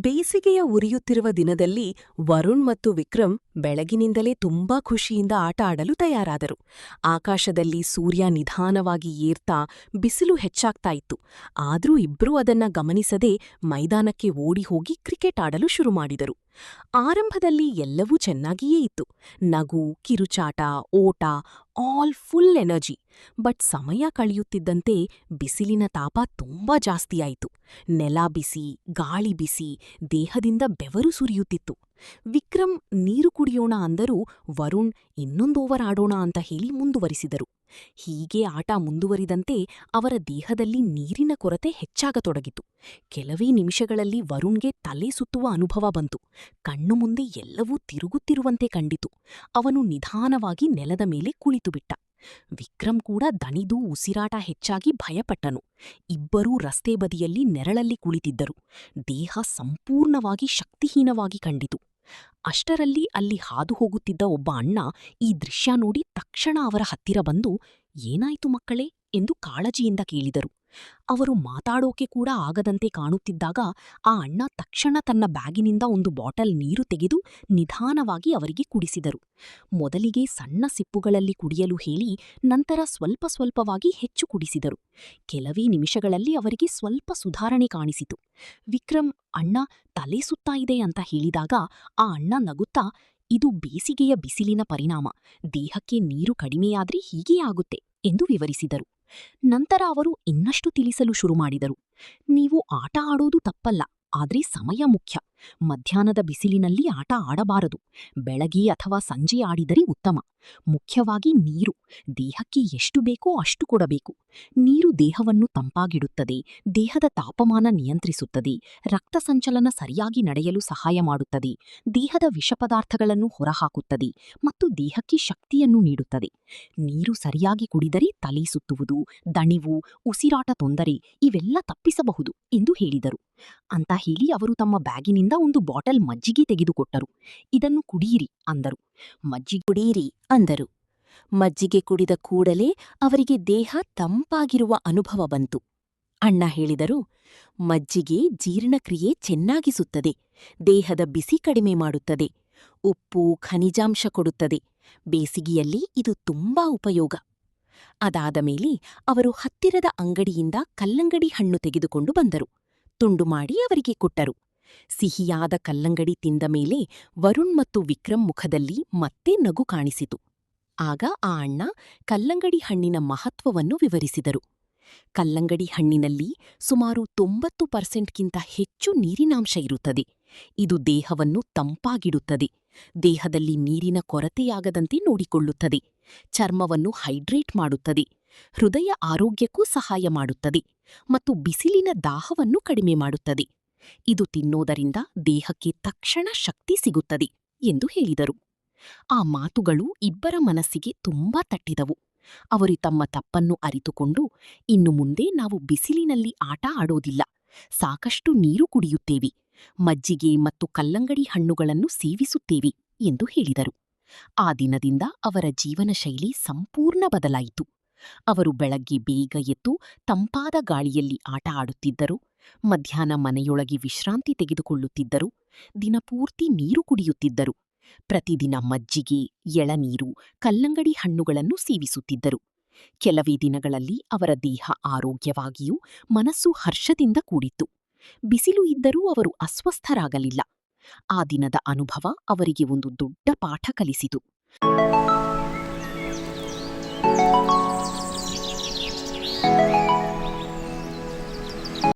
ಬೇಸಿಗೆಯ ಉರಿಯುತ್ತಿರುವ ದಿನದಲ್ಲಿ ವರುಣ್ ಮತ್ತು ವಿಕ್ರಮ್ ಬೆಳಗಿನಿಂದಲೇ ತುಂಬಾ ಖುಷಿಯಿಂದ ಆಟ ಆಡಲು ತಯಾರಾದರು. ಆಕಾಶದಲ್ಲಿ ಸೂರ್ಯ ನಿಧಾನವಾಗಿ ಏರ್ತಾ ಬಿಸಿಲು ಹೆಚ್ಚಾಗ್ತಾ ಇತ್ತು. ಆದ್ರೂ ಇಬ್ರೂ ಅದನ್ನ ಗಮನಿಸದೆ ಮೈದಾನಕ್ಕೆ ಓಡಿ ಹೋಗಿ ಕ್ರಿಕೆಟ್ ಆಡಲು ಶುರು ಮಾಡಿದರು. ಆರಂಭದಲ್ಲಿ ಎಲ್ಲವೂ ಚೆನ್ನಾಗಿಯೇ ಇತ್ತು. ನಗು, ಕಿರುಚಾಟ, ಓಟ, ಆಲ್ ಫುಲ್ ಎನರ್ಜಿ. ಬಟ್ ಸಮಯ ಕಳೆಯುತ್ತಿದ್ದಂತೆ ಬಿಸಿಲಿನ ತಾಪ ತುಂಬಾ ಜಾಸ್ತಿಯಾಯಿತು. ನೆಲ ಬಿಸಿ, ಗಾಳಿ ಬಿಸಿ, ದೇಹದಿಂದ ಬೆವರು ಸುರಿಯುತ್ತಿತ್ತು. ವಿಕ್ರಮ್ ನೀರು ಕುಡಿಯೋಣ ಅಂದರೂ ವರುಣ್ ಇನ್ನೊಂದು ಓವರ್ ಆಡೋಣ ಅಂತ ಹೇಳಿ ಮುಂದುವರಿಸಿದರು. ಹೀಗೆ ಆಟ ಮುಂದುವರಿದಂತೆ ಅವರ ದೇಹದಲ್ಲಿ ನೀರಿನ ಕೊರತೆ ಹೆಚ್ಚಾಗತೊಡಗಿತು. ಕೆಲವೇ ನಿಮಿಷಗಳಲ್ಲಿ ವರುಣ್ಗೆ ತಲೆ ಸುತ್ತುವ ಅನುಭವ ಬಂತು. ಕಣ್ಣು ಮುಂದೆ ಎಲ್ಲವೂ ತಿರುಗುತ್ತಿರುವಂತೆ ಕಂಡಿತು. ಅವನು ನಿಧಾನವಾಗಿ ನೆಲದ ಮೇಲೆ ಕುಳಿತುಬಿಟ್ಟ. ವಿಕ್ರಮ್ ಕೂಡ ದಣಿದು ಉಸಿರಾಟ ಹೆಚ್ಚಾಗಿ ಭಯಪಟ್ಟನು. ಇಬ್ಬರೂ ರಸ್ತೆ ಬದಿಯಲ್ಲಿ ನೆರಳಲ್ಲಿ ಕುಳಿತಿದ್ದರು. ದೇಹ ಸಂಪೂರ್ಣವಾಗಿ ಶಕ್ತಿಹೀನವಾಗಿ ಕಂಡಿತು. ಅಷ್ಟರಲ್ಲಿ ಅಲ್ಲಿ ಹಾದು ಹೋಗುತ್ತಿದ್ದ ಒಬ್ಬ ಅಣ್ಣ ಈ ದೃಶ್ಯ ನೋಡಿ ತಕ್ಷಣ ಅವರ ಹತ್ತಿರ ಬಂದು, "ಏನಾಯ್ತು ಮಕ್ಕಳೇ?" ಎಂದು ಕಾಳಜಿಯಿಂದ ಕೇಳಿದರು. ಅವರು ಮಾತಾಡೋಕೆ ಕೂಡ ಆಗದಂತೆ ಕಾಣುತ್ತಿದ್ದಾಗ ಆ ಅಣ್ಣ ತಕ್ಷಣ ತನ್ನ ಬ್ಯಾಗಿನಿಂದ ಒಂದು ಬಾಟಲ್ ನೀರು ತೆಗೆದು ನಿಧಾನವಾಗಿ ಅವರಿಗೆ ಕುಡಿಸಿದರು. ಮೊದಲಿಗೆ ಸಣ್ಣ ಸಿಪ್ಪುಗಳಲ್ಲಿ ಕುಡಿಯಲು ಹೇಳಿ ನಂತರ ಸ್ವಲ್ಪ ಸ್ವಲ್ಪವಾಗಿ ಹೆಚ್ಚು ಕುಡಿಸಿದರು. ಕೆಲವೇ ನಿಮಿಷಗಳಲ್ಲಿ ಅವರಿಗೆ ಸ್ವಲ್ಪ ಸುಧಾರಣೆ ಕಾಣಿಸಿತು. ವಿಕ್ರಮ್, "ಅಣ್ಣ, ತಲೆ ಸುತ್ತಾ ಇದೆ" ಅಂತ ಹೇಳಿದಾಗ ಆ ಅಣ್ಣ ನಗುತ್ತಾ, "ಇದು ಬೇಸಿಗೆಯ ಬಿಸಿಲಿನ ಪರಿಣಾಮ. ದೇಹಕ್ಕೆ ನೀರು ಕಡಿಮೆಯಾದ್ರೆ ಹೀಗೇ ಆಗುತ್ತೆ" ಎಂದು ವಿವರಿಸಿದರು. ನಂತರ ಅವರು ಇನ್ನಷ್ಟು ತಿಳಿಸಲು ಶುರು ಮಾಡಿದರು. "ನೀವು ಆಟ ಆಡೋದು ತಪ್ಪಲ್ಲ, ಆದ್ರೆ ಸಮಯ ಮುಖ್ಯ. ಮಧ್ಯಾಹ್ನದ ಬಿಸಿಲಿನಲ್ಲಿ ಆಟ ಆಡಬಾರದು. ಬೆಳಗ್ಗೆ ಅಥವಾ ಸಂಜೆ ಆಡಿದರೆ ಉತ್ತಮ. ಮುಖ್ಯವಾಗಿ ನೀರು. ದೇಹಕ್ಕೆ ಎಷ್ಟು ಬೇಕೋ ಅಷ್ಟು ಕೊಡಬೇಕು. ನೀರು ದೇಹವನ್ನು ತಂಪಾಗಿಡುತ್ತದೆ, ದೇಹದ ತಾಪಮಾನ ನಿಯಂತ್ರಿಸುತ್ತದೆ, ರಕ್ತ ಸಂಚಲನ ಸರಿಯಾಗಿ ನಡೆಯಲು ಸಹಾಯ ಮಾಡುತ್ತದೆ, ದೇಹದ ವಿಷಪದಾರ್ಥಗಳನ್ನು ಹೊರಹಾಕುತ್ತದೆ ಮತ್ತು ದೇಹಕ್ಕೆ ಶಕ್ತಿಯನ್ನು ನೀಡುತ್ತದೆ. ನೀರು ಸರಿಯಾಗಿ ಕುಡಿದರೆ ತಲೆ ಸುತ್ತುವುದು, ದಣಿವು, ಉಸಿರಾಟ ತೊಂದರೆ ಇವೆಲ್ಲ ತಪ್ಪಿಸಬಹುದು" ಎಂದು ಹೇಳಿದರು. ಅಂತ ಹೇಳಿ ಅವರು ತಮ್ಮ ಬ್ಯಾಗಿನಿಂದ ಒಂದು ಬಾಟಲ್ ಮಜ್ಜಿಗೆ ತೆಗೆದುಕೊಟ್ಟರು. "ಇದನ್ನು ಕುಡಿಯಿರಿ" ಅಂದರು. "ಮಜ್ಜಿಗೆ ಕುಡಿಯಿರಿ" ಅಂದರು. ಮಜ್ಜಿಗೆ ಕುಡಿದ ಕೂಡಲೇ ಅವರಿಗೆ ದೇಹ ತಂಪಾಗಿರುವ ಅನುಭವ ಬಂತು. ಅಣ್ಣ ಹೇಳಿದರು, "ಮಜ್ಜಿಗೆ ಜೀರ್ಣಕ್ರಿಯೆ ಚೆನ್ನಾಗಿಸುತ್ತದೆ, ದೇಹದ ಬಿಸಿ ಕಡಿಮೆ ಮಾಡುತ್ತದೆ, ಉಪ್ಪು, ಖನಿಜಾಂಶ ಕೊಡುತ್ತದೆ. ಬೇಸಿಗೆಯಲ್ಲಿ ಇದು ತುಂಬಾ ಉಪಯೋಗ." ಅದಾದ ಮೇಲೆ ಅವರು ಹತ್ತಿರದ ಅಂಗಡಿಯಿಂದ ಕಲ್ಲಂಗಡಿ ಹಣ್ಣು ತೆಗೆದುಕೊಂಡು ಬಂದರು. ತುಂಡು ಮಾಡಿ ಅವರಿಗೆ ಕೊಟ್ಟರು. ಸಿಹಿಯಾದ ಕಲ್ಲಂಗಡಿ ತಿಂದ ಮೇಲೆ ವರುಣ್ ಮತ್ತು ವಿಕ್ರಮ್ ಮುಖದಲ್ಲಿ ಮತ್ತೆ ನಗು ಕಾಣಿಸಿತು. ಆಗ ಆ ಅಣ್ಣ ಕಲ್ಲಂಗಡಿ ಹಣ್ಣಿನ ಮಹತ್ವವನ್ನು ವಿವರಿಸಿದರು. ಕಲ್ಲಂಗಡಿ ಹಣ್ಣಿನಲ್ಲಿ ಸುಮಾರು 90%ಗಿಂತ ಹೆಚ್ಚು ನೀರಿನಾಂಶ ಇರುತ್ತದೆ. ಇದು ದೇಹವನ್ನು ತಂಪಾಗಿಡುತ್ತದೆ, ದೇಹದಲ್ಲಿ ನೀರಿನ ಕೊರತೆಯಾಗದಂತೆ ನೋಡಿಕೊಳ್ಳುತ್ತದೆ, ಚರ್ಮವನ್ನು ಹೈಡ್ರೇಟ್ ಮಾಡುತ್ತದೆ, ಹೃದಯ ಆರೋಗ್ಯಕ್ಕೂ ಸಹಾಯ ಮಾಡುತ್ತದೆ ಮತ್ತು ಬಿಸಿಲಿನ ದಾಹವನ್ನು ಕಡಿಮೆ ಮಾಡುತ್ತದೆ. ಇದು ತಿನ್ನೋದರಿಂದ ದೇಹಕ್ಕೆ ತಕ್ಷಣ ಶಕ್ತಿ ಸಿಗುತ್ತದೆ ಎಂದು ಹೇಳಿದರು. ಆ ಮಾತುಗಳು ಇಬ್ಬರ ಮನಸ್ಸಿಗೆ ತುಂಬಾ ತಟ್ಟಿದವು. ಅವರು ತಮ್ಮ ತಪ್ಪನ್ನು ಅರಿತುಕೊಂಡು, "ಇನ್ನು ಮುಂದೆ ನಾವು ಬಿಸಿಲಿನಲ್ಲಿ ಆಟ ಆಡೋದಿಲ್ಲ, ಸಾಕಷ್ಟು ನೀರು ಕುಡಿಯುತ್ತೇವೆ, ಮಜ್ಜಿಗೆ ಮತ್ತು ಕಲ್ಲಂಗಡಿ ಹಣ್ಣುಗಳನ್ನು ಸೇವಿಸುತ್ತೇವೆ" ಎಂದು ಹೇಳಿದರು. ಆ ದಿನದಿಂದ ಅವರ ಜೀವನ ಶೈಲಿ ಸಂಪೂರ್ಣ ಬದಲಾಯಿತು. ಅವರು ಬೆಳಗ್ಗೆ ಬೇಗ ಎದ್ದು ತಂಪಾದ ಗಾಳಿಯಲ್ಲಿ ಆಟ ಆಡುತ್ತಿದ್ದರು, ಮಧ್ಯಾಹ್ನ ಮನೆಯೊಳಗೆ ವಿಶ್ರಾಂತಿ ತೆಗೆದುಕೊಳ್ಳುತ್ತಿದ್ದರು, ದಿನಪೂರ್ತಿ ನೀರು ಕುಡಿಯುತ್ತಿದ್ದರು, ಪ್ರತಿದಿನ ಮಜ್ಜಿಗೆ, ಎಳನೀರು, ಕಲ್ಲಂಗಡಿ ಹಣ್ಣುಗಳನ್ನು ಸೇವಿಸುತ್ತಿದ್ದರು. ಕೆಲವೇ ದಿನಗಳಲ್ಲಿ ಅವರ ದೇಹ ಆರೋಗ್ಯವಾಗಿಯೂ ಮನಸ್ಸು ಹರ್ಷದಿಂದ ಕೂಡಿತ್ತು. ಬಿಸಿಲು ಇದ್ದರೂ ಅವರು ಅಸ್ವಸ್ಥರಾಗಲಿಲ್ಲ. ಆ ದಿನದ ಅನುಭವ ಅವರಿಗೆ ಒಂದು ದೊಡ್ಡ ಪಾಠ ಕಲಿಸಿತು.